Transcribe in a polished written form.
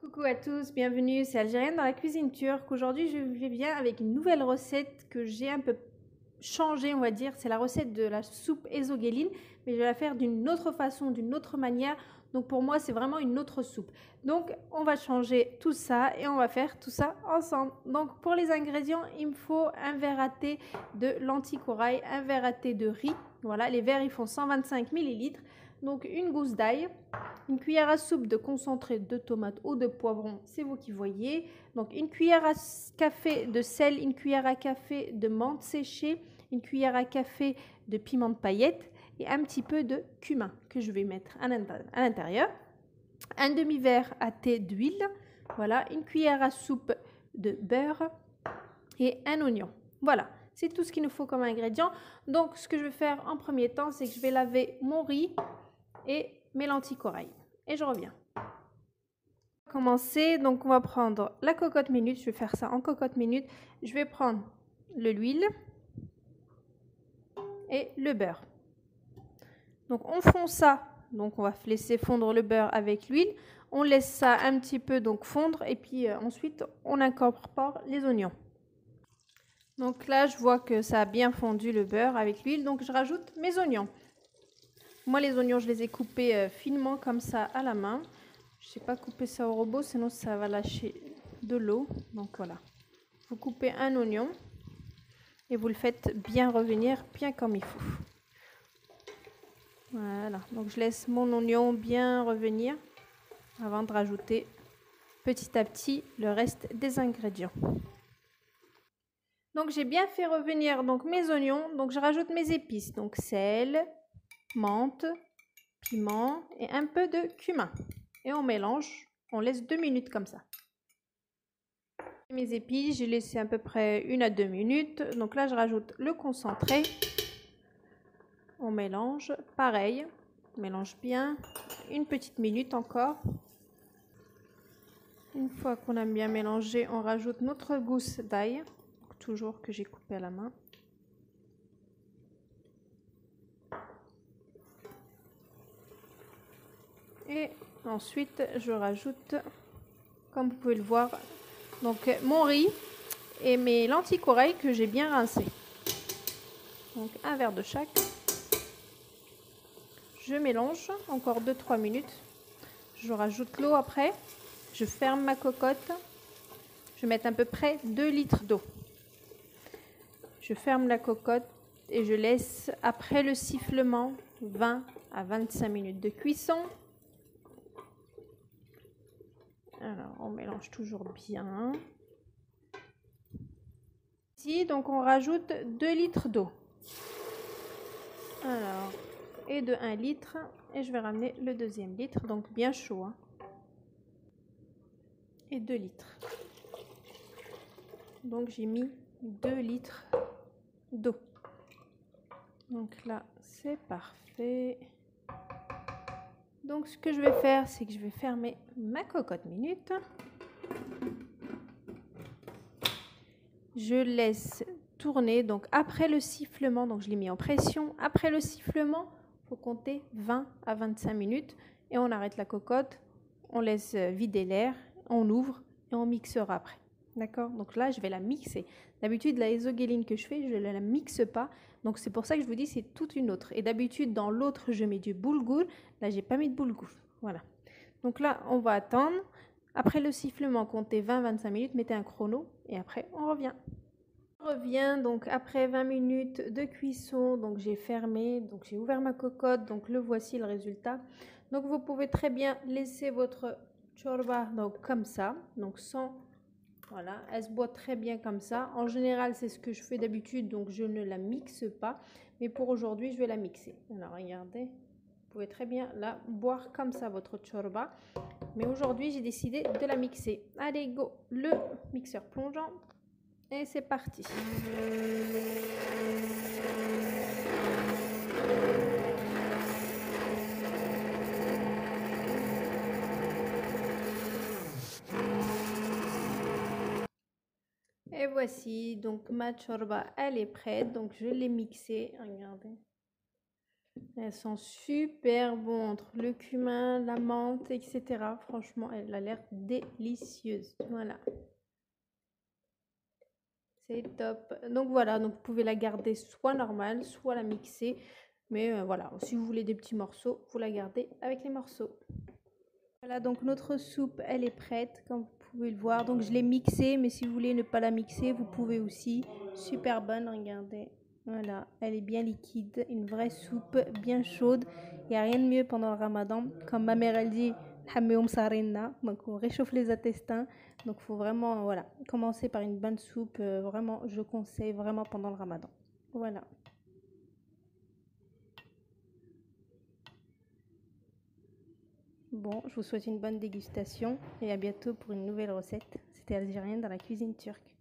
Coucou à tous, bienvenue, c'est Algérienne dans la cuisine turque. Aujourd'hui, je viens avec une nouvelle recette que j'ai un peu changée, on va dire. C'est la recette de la soupe ezogelin, mais je vais la faire d'une autre façon, d'une autre manière. Donc pour moi, c'est vraiment une autre soupe. Donc on va changer tout ça et on va faire tout ça ensemble. Donc pour les ingrédients, il me faut un verre à thé de lentilles corail, un verre à thé de riz. Voilà, les verres ils font 125 ml. Donc une gousse d'ail, une cuillère à soupe de concentré de tomate ou de poivron, c'est vous qui voyez. Donc une cuillère à café de sel, une cuillère à café de menthe séchée, une cuillère à café de piment de paillettes et un petit peu de cumin que je vais mettre à l'intérieur. Un demi-verre à thé d'huile, voilà, une cuillère à soupe de beurre et un oignon. Voilà, c'est tout ce qu'il nous faut comme ingrédient. Donc ce que je vais faire en premier temps, c'est que je vais laver mon riz et mes lentilles corail. Et je reviens. On va commencer, donc on va prendre la cocotte minute, je vais faire ça en cocotte minute. Je vais prendre l'huile et le beurre. Donc on fond ça, donc on va laisser fondre le beurre avec l'huile. On laisse ça un petit peu donc fondre et puis ensuite on incorpore les oignons. Donc là je vois que ça a bien fondu le beurre avec l'huile, donc je rajoute mes oignons. Moi les oignons je les ai coupés finement comme ça à la main. Je ne sais pas couper ça au robot, sinon ça va lâcher de l'eau. Donc voilà. Vous coupez un oignon et vous le faites bien revenir, bien comme il faut. Voilà. Donc je laisse mon oignon bien revenir avant de rajouter petit à petit le reste des ingrédients. Donc j'ai bien fait revenir donc mes oignons. Donc je rajoute mes épices. Donc sel, menthe, piment et un peu de cumin. Et on mélange, on laisse 2 minutes comme ça. Mes épices, j'ai laissé à peu près 1 à 2 minutes. Donc là, je rajoute le concentré. On mélange, pareil, on mélange bien, 1 petite minute encore. Une fois qu'on a bien mélangé, on rajoute notre gousse d'ail, toujours que j'ai coupé à la main. Et ensuite, je rajoute, comme vous pouvez le voir, donc mon riz et mes lentilles corail que j'ai bien rincées. Donc un verre de chaque. Je mélange encore 2-3 minutes. Je rajoute l'eau après. Je ferme ma cocotte. Je vais mettre à peu près 2 litres d'eau. Je ferme la cocotte et je laisse après le sifflement 20 à 25 minutes de cuisson. Alors on mélange toujours bien. Ici donc on rajoute 2 litres d'eau. Alors et de 1 litre et je vais ramener le deuxième litre, donc bien chaud hein. Et 2 litres, donc j'ai mis 2 litres d'eau. Donc là c'est parfait. Donc ce que je vais faire, c'est que je vais fermer ma cocotte minute. Je laisse tourner, donc après le sifflement, donc je l'ai mis en pression, après le sifflement il faut compter 20 à 25 minutes et on arrête la cocotte, on laisse vider l'air, on ouvre et on mixera après. D'accord? Donc là, je vais la mixer. D'habitude, la ezogelin que je fais, je ne la mixe pas. Donc c'est pour ça que je vous dis, c'est toute une autre. Et d'habitude, dans l'autre, je mets du boulgour. Là, j'ai pas mis de boulgour. Voilà. Donc là, on va attendre. Après le sifflement, comptez 20-25 minutes, mettez un chrono et après, on revient. On revient donc après 20 minutes de cuisson, donc j'ai fermé, donc j'ai ouvert ma cocotte, donc le voici le résultat. Donc vous pouvez très bien laisser votre chorba donc comme ça, donc sans, voilà, elle se boit très bien comme ça. En général c'est ce que je fais d'habitude, donc je ne la mixe pas, mais pour aujourd'hui je vais la mixer. Alors regardez, vous pouvez très bien la boire comme ça votre chorba, mais aujourd'hui j'ai décidé de la mixer. Allez go, le mixeur plongeant. Et c'est parti. Et voici, donc ma chorba, elle est prête. Donc je l'ai mixée. Regardez. Elles sont super bonnes entre le cumin, la menthe, etc. Franchement, elle a l'air délicieuse. Voilà. C'est top. Donc voilà, donc vous pouvez la garder soit normale, soit la mixer. Mais voilà, si vous voulez des petits morceaux, vous la gardez avec les morceaux. Voilà, donc notre soupe, elle est prête, comme vous pouvez le voir. Donc je l'ai mixée, mais si vous voulez ne pas la mixer, vous pouvez aussi. Super bonne, regardez. Voilà, elle est bien liquide, une vraie soupe bien chaude. Il n'y a rien de mieux pendant le ramadan. Comme ma mère, elle dit, donc on réchauffe les intestins. Donc il faut vraiment voilà, commencer par une bonne soupe. Vraiment, je conseille vraiment pendant le ramadan. Voilà. Bon, je vous souhaite une bonne dégustation et à bientôt pour une nouvelle recette. C'était Algérienne dans la cuisine turque.